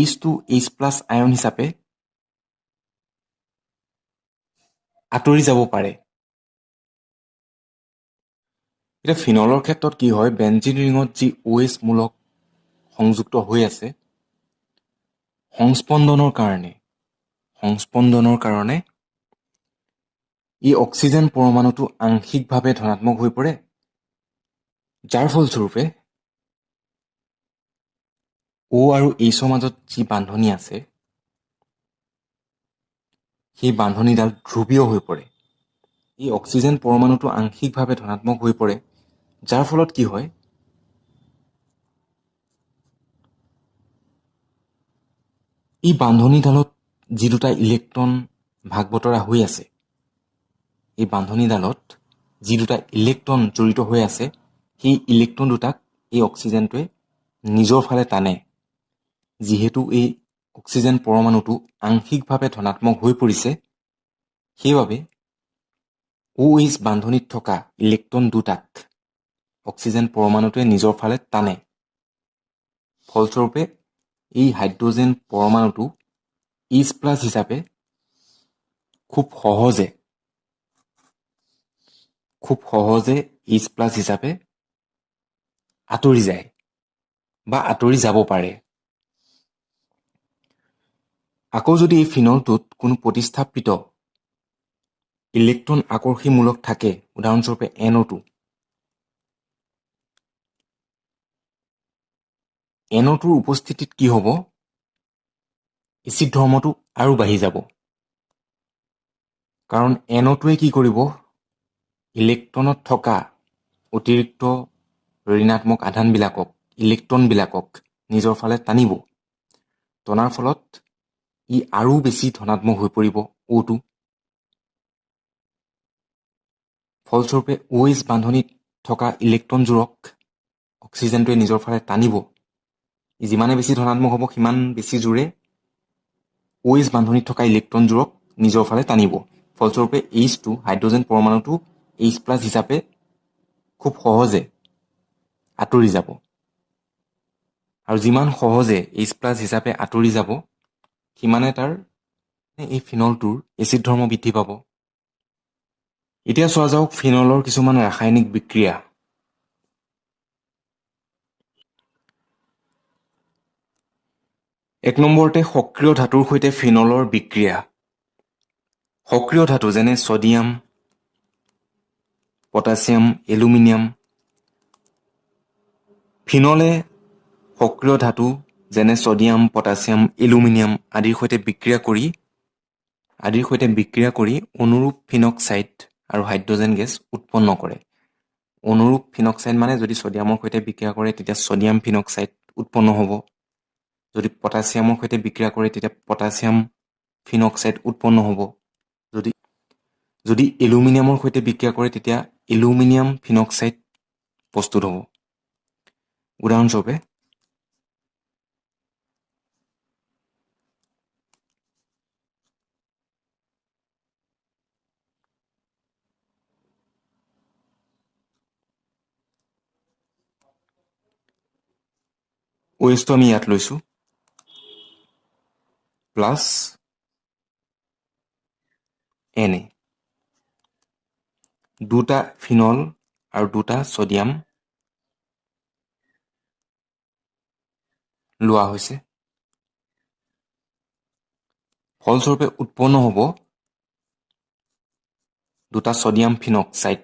H2H+ আয়ন হিচাপে আঁতৰি যাব পাৰে। এতিয়া ফিনলৰ ক্ষেত্ৰত কি হয়? বেঞ্জিন ৰিঙত যি OH মূলক সংযুক্ত হৈ আছে, সংস্পন্দনৰ কাৰণে এই অক্সিজেন পৰমাণুটো আংশিকভাৱে ধনাত্মক হৈ পৰে, যাৰ ফলস্বৰূপে O আৰু Hৰ মাজত যি বান্ধনি আছে, সেই বান্ধনিডাল ধ্ৰুৱীয় হৈ পৰে। এই অক্সিজেন পৰমাণুটো আংশিকভাৱে ধনাত্মক হৈ পৰে, যাৰ ফলত কি হয়? এই বান্ধনিডালত যি দুটা ইলেক্ট্ৰন ভাগ বতৰা হৈ আছে, এই বান্ধনীডালত যি দুটা ইলেক্ট্ৰন জড়িত হৈ আছে, সেই ইলেক্ট্ৰন দুটাক এই অক্সিজেনটোৱে নিজৰ ফালে টানে। যিহেতু এই অক্সিজেন পৰমাণুটো আংশিকভাৱে ধনাত্মক হৈ পৰিছে, সেইবাবে OH বান্ধনীত থকা ইলেক্ট্ৰন দুটাক অক্সিজেন পৰমাণুটোৱে নিজৰ ফালে টানে। ফলস্বৰূপে এই হাইড্ৰজেন পৰমাণুটো H+ হিচাপে খুব সহজে H+ হিচাপে আঁতৰি যায় বা আঁতৰি যাব পাৰে। আকৌ যদি এই ফিনলটোত কোনো প্ৰতিস্থাপিত ইলেক্ট্ৰন আকৰ্ষীমূলক থাকে, উদাহৰণস্বৰূপে NO2, NO2ৰ উপস্থিতিত কি হ'ব? এচিড ধৰ্মটো আৰু বাঢ়ি যাব। কাৰণ NO2ৱে কি কৰিব? ইলেক্ট্ৰনত থকা অতিৰিক্ত ঋণাত্মক আধানবিলাকক, ইলেক্ট্ৰনবিলাকক নিজৰ ফালে টানিব। টনাৰ ফলত ই আৰু বেছি ধনাত্মক হৈ পৰিব O2। ফলস্বৰূপে OH বান্ধনীত থকা ইলেক্ট্ৰনযোৰক অক্সিজেনটোৱে নিজৰ ফালে টানিব। ই যিমানে বেছি ধনাত্মক হ'ব, সিমান বেছি জোৰে OH বান্ধনীত থকা ইলেক্ট্ৰনযোৰক নিজৰ ফালে টানিব। ফলস্বৰূপে H2 হাইড্ৰজেন পৰমাণুটো H+ হিচাপে খুব সহজে আঁতৰি যাব। আৰু যিমান সহজে H+ হিচাপে আঁতৰি যাব, সিমানে তাৰ এই ফিনলটোৰ এচিড ধৰ্ম বৃদ্ধি পাব। এতিয়া চোৱা যাওক ফিনলৰ কিছুমান ৰাসায়নিক বিক্ৰিয়া। এক নম্বৰতে সক্ৰিয় ধাতুৰ সৈতে ফিনলৰ বিক্ৰিয়া। সক্ৰিয় ধাতু যেনে ছডিয়াম, পটাছিয়াম, এলুমিনিয়াম। ফিনলে সক্ৰিয় ধাতু যেনে ছডিয়াম, পটাছিয়াম, এলুমিনিয়াম আদিৰ সৈতে বিক্ৰিয়া কৰি অনুৰূপ ফিনক্সাইড আৰু হাইড্ৰজেন গেছ উৎপন্ন কৰে। অনুৰূপ ফিনক্সাইড মানে যদি ছডিয়ামৰ সৈতে বিক্ৰিয়া কৰে তেতিয়া ছডিয়াম ফিনক্সাইড উৎপন্ন হ'ব। যদি পটাছিয়ামৰ সৈতে বিক্ৰিয়া কৰে তেতিয়া পটাছিয়াম ফিনক্সাইড উৎপন্ন হ'ব। যদি এলুমিনিয়ামৰ সৈতে বিক্ৰিয়া কৰে তেতিয়া এলুমিনিয়াম ফিনক্সাইড প্ৰস্তুত হ'ব। উদাহৰণস্বৰূপে OHটো আমি ইয়াত লৈছোঁ প্লাছ Na, দুটা ফিনল আৰু দুটা ছডিয়াম লোৱা হৈছে। ফলস্বৰূপে উৎপন্ন হ'ব দুটা ছডিয়াম ফিনক্সাইড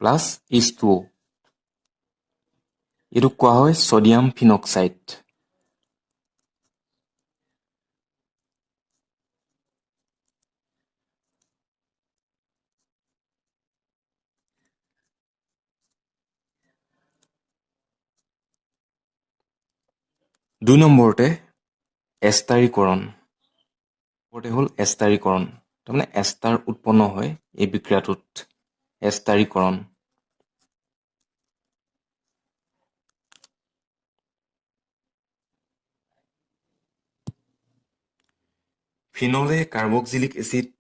প্লাছ H2O। এইটোক কোৱা হয় ছডিয়াম ফিনক্সাইড। দুই নম্বৰতে এষ্টাৰীকৰণ। হ'ল এষ্টাৰীকৰণ, তাৰমানে এষ্টাৰ উৎপন্ন হয় এই বিক্ৰিয়াটোত। এষ্টাৰীকৰণ। ফিনলে কাৰ্বক্সিলিক এচিড,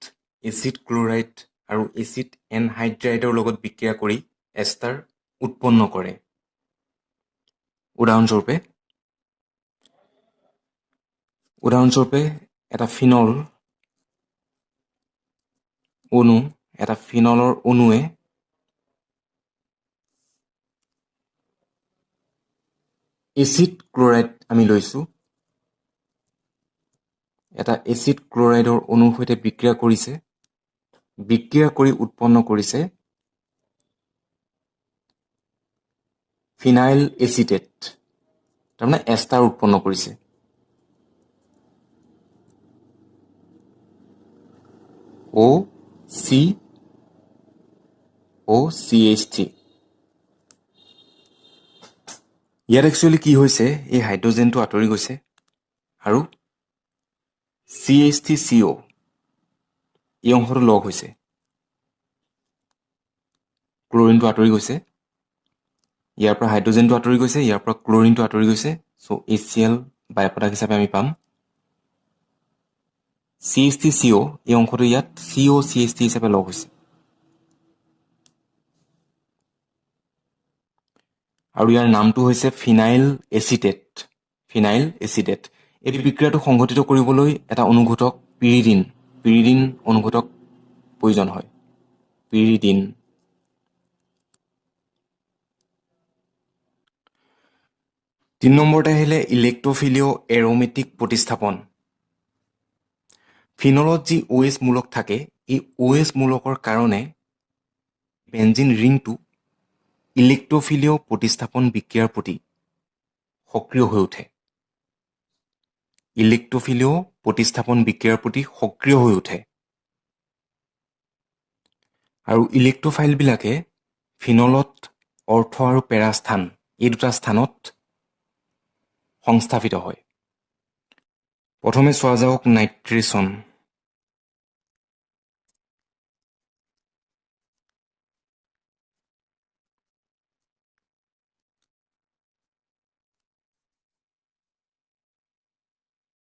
এচিড ক্লৰাইড আৰু এচিড এনহাইড্ৰাইডৰ লগত বিক্ৰিয়া কৰি এষ্টাৰ উৎপন্ন কৰে। উদাহৰণস্বৰূপে এটা ফিনলৰ অণুৱে এচিড ক্লৰাইড আমি লৈছোঁ। এটা এচিড ক্লৰাইডৰ অণুৰ সৈতে বিক্ৰিয়া কৰিছে, বিক্ৰিয়া কৰি উৎপন্ন কৰিছে ফিনাইল এচিটেট, তাৰমানে এষ্টাৰ উৎপন্ন কৰিছে। OC OCH3 ইয়াত একচুৱেলি কি হৈছে এই হাইড্ৰজেনটো আঁতৰি গৈছে আৰু CH3CO এই অংশটো লগ হৈছে ক্লৰিনটো আঁতৰি গৈছে ইয়াৰ পৰা হাইড্ৰজেনটো আঁতৰি গৈছে ইয়াৰ পৰা ক্লৰিনটো আঁতৰি গৈছে সো HCl বাই প্ৰডাক্ট হিচাপে আমি পাম CH3CO এই অংশটো ইয়াত COCH3 হিচাপে লগ হৈছে আৰু ইয়াৰ নামটো হৈছে ফিনাইল এচিটেট এই বিক্ৰিয়াটো সংঘটিত কৰিবলৈ এটা অনুঘটক পিৰিডিন অনুঘটক প্ৰয়োজন হয় পিৰিডিন 3 নম্বৰতে আহিলে ইলেক্ট্ৰফিলিও এৰোমেটিক প্ৰতিস্থাপন ফিনলত যি OH মূলক থাকে এই OH মূলকৰ কাৰণে বেঞ্জিন ৰিংটো ইলেক্ট্ৰফিলিও প্ৰতিস্থাপন বিক্ৰিয়াৰ প্ৰতি সক্ৰিয় হৈ উঠে ইলেক্ট্ৰফিলিও প্ৰতিস্থাপন বিক্ৰিয়াৰ প্ৰতি সক্ৰিয় হৈ উঠে আৰু ইলেক্ট্ৰফাইলবিলাকে ফিনলত অৰ্থ আৰু পেৰা স্থান এই দুটা স্থানত সংস্থাপিত হয় প্ৰথমে চোৱা যাওক নাইট্ৰেচন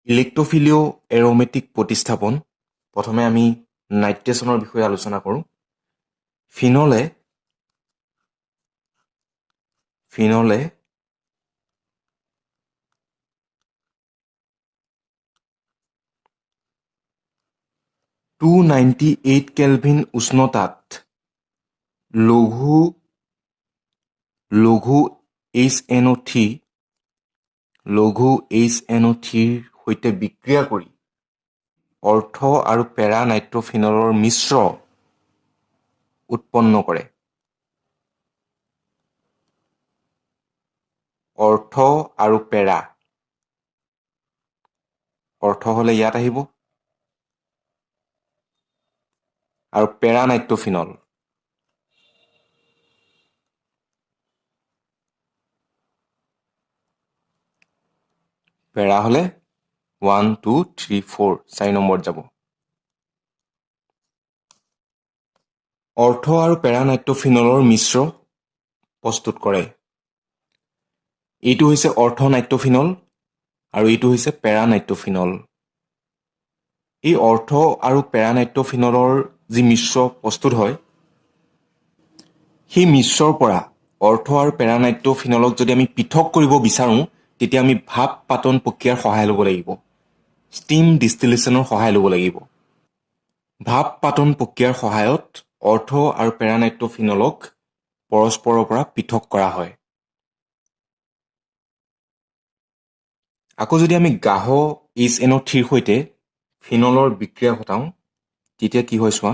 ইলেক্ট্ৰফিলিও এৰোমেটিক প্ৰতিস্থাপন প্ৰথমে আমি নাইট্ৰেচনৰ বিষয়ে আলোচনা কৰোঁ ফিনলে 298 কেলভিন উষ্ণতাত লঘু HNO3 ৰ সৈতে বিক্ৰিয়া কৰি অৰ্থ আৰু পেৰা নাইট্ৰফিনলৰ মিশ্ৰ উৎপন্ন কৰে অৰ্থ আৰু পেৰা অৰ্থ হলে ইয়াত আহিব আৰু পেৰা নাইট্ৰফিনল পেৰা হলে 1 2 3 4 4 নম্বৰত যাব অৰ্থ আৰু পেৰা নাইট্ৰফিনলৰ মিশ্ৰ প্ৰস্তুত কৰে এইটো হৈছে অৰ্থ নাইট্ৰফিনল আৰু এইটো হৈছে পেৰা নাইট্ৰফিনল এই অৰ্থ আৰু পেৰা নাইট্ৰফিনলৰ যি মিশ্ৰ প্ৰস্তুত হয় সেই মিশ্ৰৰ পৰা অৰ্থ আৰু পেৰা নাইট্ৰফিনলক যদি আমি পৃথক কৰিব বিচাৰোঁ তেতিয়া আমি ভাপ পাতন প্ৰক্ৰিয়াৰ সহায় ল'ব লাগিব ষ্টিম ডিষ্টিলেশ্যনৰ সহায় ল'ব লাগিব ভাপ পাতন প্ৰক্ৰিয়াৰ সহায়ত অৰ্থ আৰু পেৰা নাইট্ৰফিনলক পৰস্পৰৰ পৰা পৃথক কৰা হয় আকৌ যদি আমি গাঢ় HNO3 ৰ সৈতে ফিনলৰ বিক্ৰিয়া ঘটাওঁ তেতিয়া কি হয় চোৱা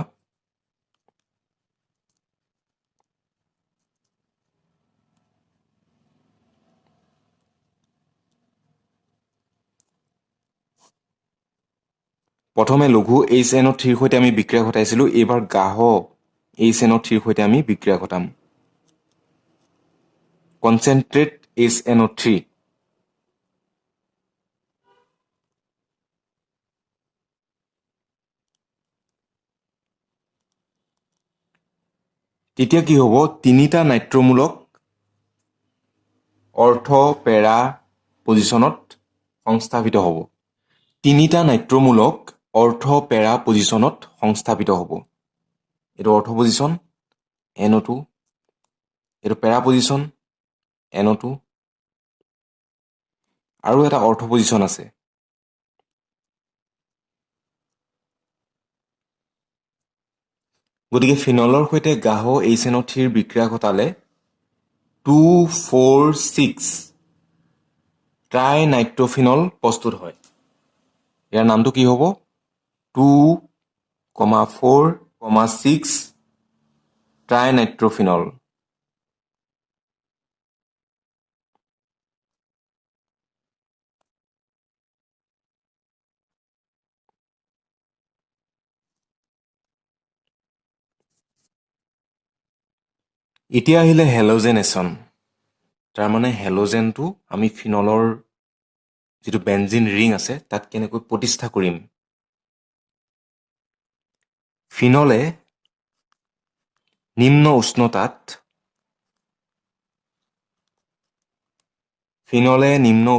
প্ৰথমে লঘু HNO3 ৰ সৈতে আমি বিক্ৰিয়া ঘটাইছিলোঁ এইবাৰ গাঢ় HNO3 ৰ সৈতে আমি বিক্ৰিয়া ঘটাম কনচেন্ট্ৰেট HNO3 তেতিয়া কি হ'ব তিনিটা নাইট্ৰমূলক অৰ্থ পেৰা পজিশ্যনত সংস্থাপিত হ'ব তিনিটা নাইট্ৰমূলক অৰ্থ পেৰা পজিশ্যনত সংস্থাপিত হ'ব এইটো অৰ্থ পজিশ্যন NO2 এইটো পেৰা পজিশ্যন NO2 আৰু এটা অৰ্থ পজিশ্যন আছে গতিকে ফিনলৰ সৈতে গাঢ় HNO3 ৰ বিক্ৰিয়া ঘটালে 246 ট্ৰাই নাইট্ৰফিনল প্ৰস্তুত হয় ইয়াৰ নামটো কি হ'ব 2,4,6 ট্ৰাই নাইট্ৰফিনল এতিয়া আহিলে হেলোজেনেশ্যন। তাৰমানে হেলোজেনটো আমি ফিনলৰ যিটো বেঞ্জিন ৰিং আছে তাত কেনেকৈ প্ৰতিষ্ঠা কৰিম। ফিনলে নিম্ন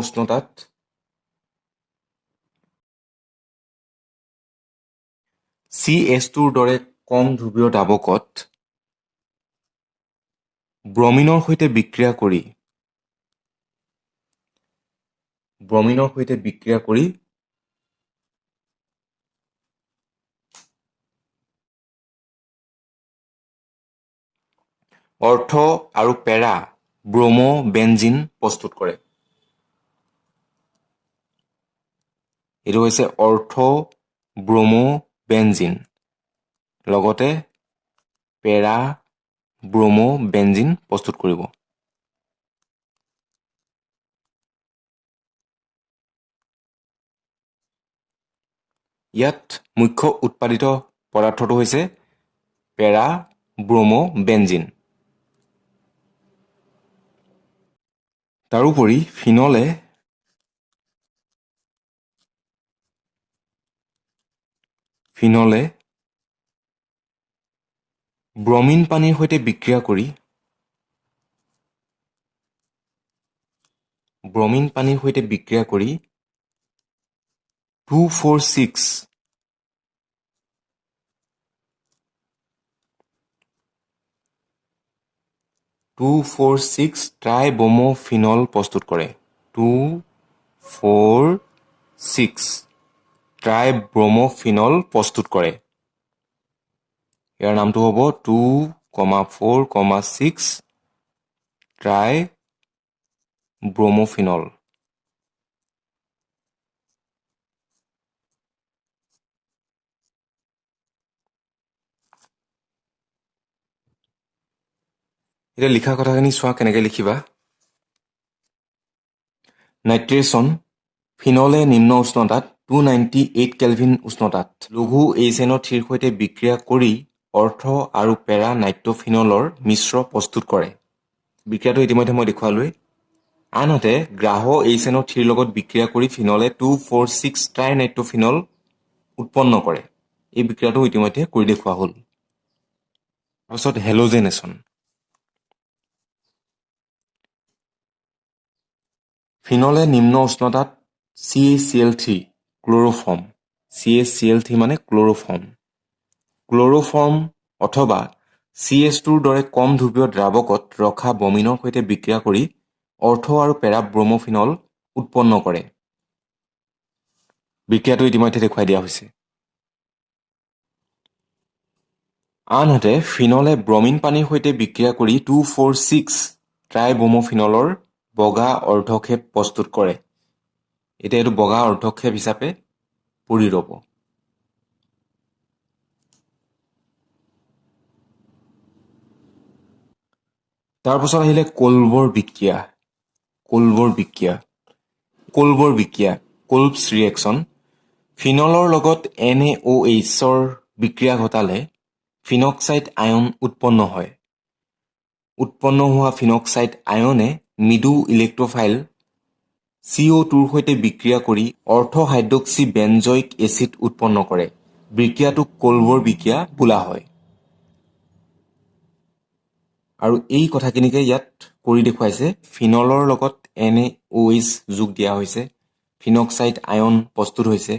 উষ্ণতাত CH2ৰ দৰে কম ধ্ৰুৱীয় দ্ৰাৱকত ব্ৰমিনৰ সৈতে বিক্ৰিয়া কৰি অৰ্থ আৰু পেৰা ব্ৰমো বেঞ্জিন প্ৰস্তুত কৰে। এইটো হৈছে অৰ্থ ব্ৰমো বেঞ্জিন, লগতে পেৰা ব্ৰমো বেঞ্জিন প্ৰস্তুত কৰিব। ইয়াত মুখ্য উৎপাদিত পদাৰ্থটো হৈছে পেৰা ব্ৰমো বেঞ্জিন। তাৰোপৰি ফিনলে ব্ৰমিন পানীৰ সৈতে বিক্ৰিয়া কৰি 2,4,6 ট্ৰাইব্ৰমোফিনল প্ৰস্তুত কৰে। 2,4,6 ট্ৰাইব্ৰমোফিনল প্ৰস্তুত কৰে। ইয়াৰ নামটো হ'ব 2,4,6 ট্ৰাইব্ৰমোফিনল। এতিয়া লিখা কথাখিনি চোৱা কেনেকৈ লিখিবা। নাইট্ৰেশ্যন ফিনলে নিম্ন উষ্ণতাত 298 কেলভিন উষ্ণতাত লঘু HNO3ৰ সৈতে বিক্ৰিয়া কৰি অৰ্থ আৰু পেৰা নাইট্ৰফিনলৰ মিশ্ৰ প্ৰস্তুত কৰে। বিক্ৰিয়াটো ইতিমধ্যে মই দেখুৱালোৱেই। আনহাতে গ্ৰাহ HNO3ৰ লগত বিক্ৰিয়া কৰি ফিনলে 2,4,6 ট্ৰাইনাইট্ৰফিনল উৎপন্ন কৰে। এই বিক্ৰিয়াটো ইতিমধ্যে কৰি দেখুওৱা হ'ল। তাৰপিছত হেলোজেনেশ্যন। ফিনলে নিম্ন উষ্ণতাত CaCl3 ক্ল'ৰ'ফৰ্ম অথবা CH2ৰ দৰে কম ধ্ৰুৱীয় দ্ৰাৱকত ৰখা ব্ৰমিনৰ সৈতে বিক্ৰিয়া কৰি অৰ্থ আৰু পেৰা ব্ৰমোফিনল উৎপন্ন কৰে। বিক্ৰিয়াটো ইতিমধ্যে দেখুৱাই দিয়া হৈছে। আনহাতে ফিনলে ব্ৰমিন পানীৰ সৈতে বিক্ৰিয়া কৰি 2,4,6 ট্ৰাইব্ৰমোফিনলৰ বগা অৰ্ধক্ষেপ প্ৰস্তুত কৰে। এতিয়া এইটো বগা অৰ্ধক্ষেপ হিচাপে পৰি ৰ'ব। তাৰপাছত আহিলে কোলবৰ বিক্ৰিয়া। কোলবছ ৰিয়েকশ্যন। ফিনলৰ লগত NaOHৰ বিক্ৰিয়া ঘটালে ফিনক্সাইড আয়ন উৎপন্ন হয়। উৎপন্ন হোৱা ফিনক্সাইড আয়নে মৃদু ইলেক্ট্ৰফাইল CO2ৰ সৈতে বিক্ৰিয়া কৰি অৰ্থ-হাইড্ৰক্সি বেঞ্জয়িক এচিড উৎপন্ন কৰে। বিক্ৰিয়াটোক কোলবৰ বিক্ৰিয়া বোলা হয়। আৰু এই কথাখিনিকে ইয়াত কৰি দেখুৱাইছে। ফিনলৰ লগত NaOH যোগ দিয়া হৈছে, ফিনক্সাইড আয়ন প্ৰস্তুত হৈছে।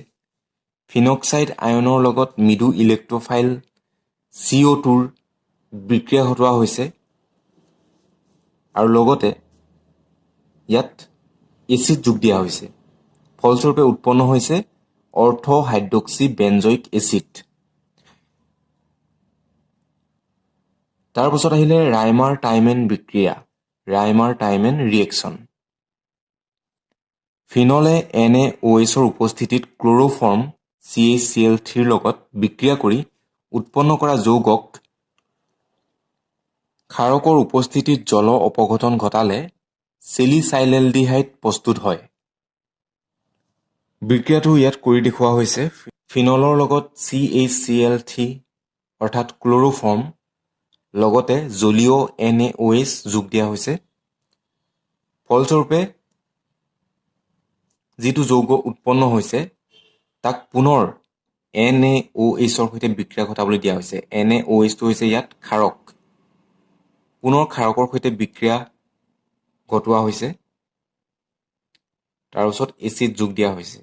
ফিনক্সাইড আয়নৰ লগত মৃদু ইলেক্ট্ৰফাইল CO2ৰ বিক্ৰিয়া ঘটোৱা হৈছে আৰু লগতে ইয়াত এচিড যোগ দিয়া হৈছে। ফলস্বৰূপে উৎপন্ন হৈছে অৰ্থ-হাইড্ৰক্সি বেঞ্জয়িক এচিড। তাৰপাছত আহিলে ৰাইমাৰ-টাইমেন বিক্ৰিয়া, ৰাইমাৰ-টাইমেন ৰিয়েকশ্যন। ফিনলে NaOHৰ উপস্থিতিত ক্ল'ৰ'ফৰ্ম CaCl3ৰ লগত বিক্ৰিয়া কৰি উৎপন্ন কৰা যৌগক ক্ষাৰকৰ উপস্থিতিত জল অপঘটন ঘটালে চেলিচাইলেলডিহাইড প্ৰস্তুত হয়। বিক্ৰিয়াটো ইয়াত কৰি দেখুওৱা হৈছে। ফিনলৰ লগত CaCl3 অৰ্থাৎ ক্ল'ৰ'ফৰ্ম লগতে জলীয় NaOH যোগ দিয়া হৈছে। ফলস্বৰূপে যিটো যৌগ উৎপন্ন হৈছে তাক পুনৰ NaOH ৰ সৈতে বিক্ৰিয়া ঘটাবলৈ দিয়া হৈছে। NaOH টো হৈছে ইয়াত ক্ষাৰক। পুনৰ ক্ষাৰকৰ সৈতে বিক্ৰিয়া ঘটোৱা হৈছে। তাৰ পিছত এচিড যোগ দিয়া হৈছে।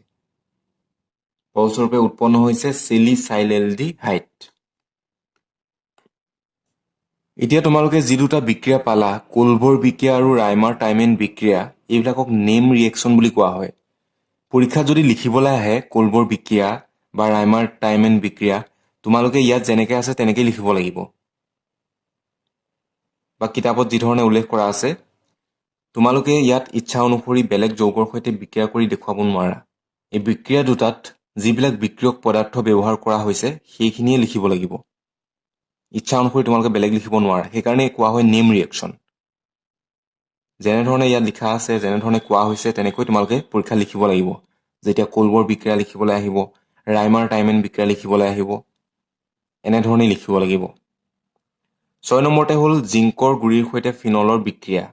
ফলস্বৰূপে উৎপন্ন হৈছে চেলিচাইল্ডেহাইড। এতিয়া তোমালোকে যি দুটা বিক্ৰিয়া পালা, কোলবৰ বিক্ৰিয়া আৰু ৰাইমাৰ টাইমেন বিক্ৰিয়া, এইবিলাকক নেম ৰিয়েকশ্যন বুলি কোৱা হয়। পৰীক্ষাত যদি লিখিবলৈ আহে কোলবৰ বিক্ৰিয়া বা ৰাইমাৰ টাইমেন বিক্ৰিয়া, তোমালোকে ইয়াত যেনেকৈ আছে তেনেকৈ লিখিব লাগিব, বা কিতাপত যি ধৰণে উল্লেখ কৰা আছে। তোমালোকে ইয়াত ইচ্ছা অনুসৰি বেলেগ যৌগৰ সৈতে বিক্ৰিয়া কৰি দেখুৱাব নোৱাৰা। এই বিক্ৰিয়া দুটাত যিবিলাক বিক্ৰিয়ক পদাৰ্থ ব্যৱহাৰ কৰা হৈছে সেইখিনিয়ে লিখিব লাগিব। ইচ্ছা অনুসৰি তোমালোকে বেলেগ লিখিব নোৱাৰা। সেইকাৰণে কোৱা হয় নেম ৰিয়েকশ্যন। যেনেধৰণে ইয়াত লিখা আছে, যেনেধৰণে কোৱা হৈছে, তেনেকৈ তোমালোকে পৰীক্ষা লিখিব লাগিব। যেতিয়া কোলবৰ বিক্ৰিয়া লিখিবলৈ আহিব, ৰাইমাৰ টাইমেন বিক্ৰিয়া লিখিবলৈ আহিব, এনেধৰণেই লিখিব লাগিব। 6 নম্বৰতে হ'ল জিংকৰ গুড়িৰ সৈতে ফিনলৰ বিক্ৰিয়া।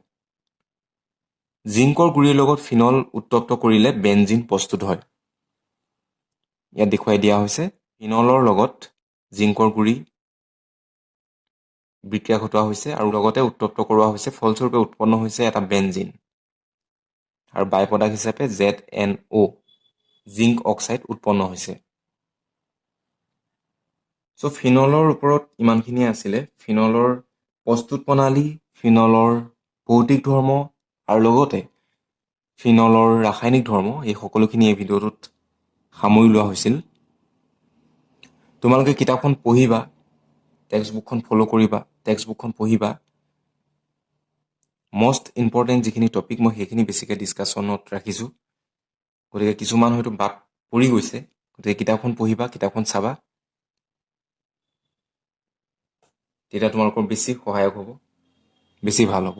জিংকৰ গুড়িৰ লগত ফিনল উত্তপ্ত কৰিলে বেঞ্জিন প্ৰস্তুত হয়। ইয়াত দেখুৱাই দিয়া হৈছে ফিনলৰ লগত জিংকৰ গুড়ি বিক্ৰিয়া ঘটোৱা হৈছে আৰু লগতে উত্তপ্ত কৰোৱা হৈছে। ফলস্বৰূপে উৎপন্ন হৈছে এটা বেঞ্জিন আৰু বাই প্ৰডাক্ট হিচাপে ZNO জিংক অক্সাইড উৎপন্ন হৈছে। ফিনলৰ ওপৰত ইমানখিনিয়ে আছিলে। ফিনলৰ প্ৰস্তুত প্ৰণালী, ফিনলৰ ভৌতিক ধৰ্ম আৰু লগতে ফিনলৰ ৰাসায়নিক ধৰ্ম, এই সকলোখিনি এই ভিডিঅ'টোত সামৰি লোৱা হৈছিল। তোমালোকে কিতাপখন পঢ়িবা, টেক্সটবুকখন ফ'ল' কৰিবা, টেক্সটবুকখন পঢ়িবা। মষ্ট ইম্পৰ্টেণ্ট যিখিনি টপিক মই সেইখিনি বেছিকৈ ডিছকাশ্যনত ৰাখিছোঁ। গতিকে কিছুমান হয়তো বাদ পৰি গৈছে। গতিকে কিতাপখন পঢ়িবা, কিতাপখন চাবা, তেতিয়া তোমালোকৰ বেছি সহায়ক হ'ব, বেছি ভাল হ'ব।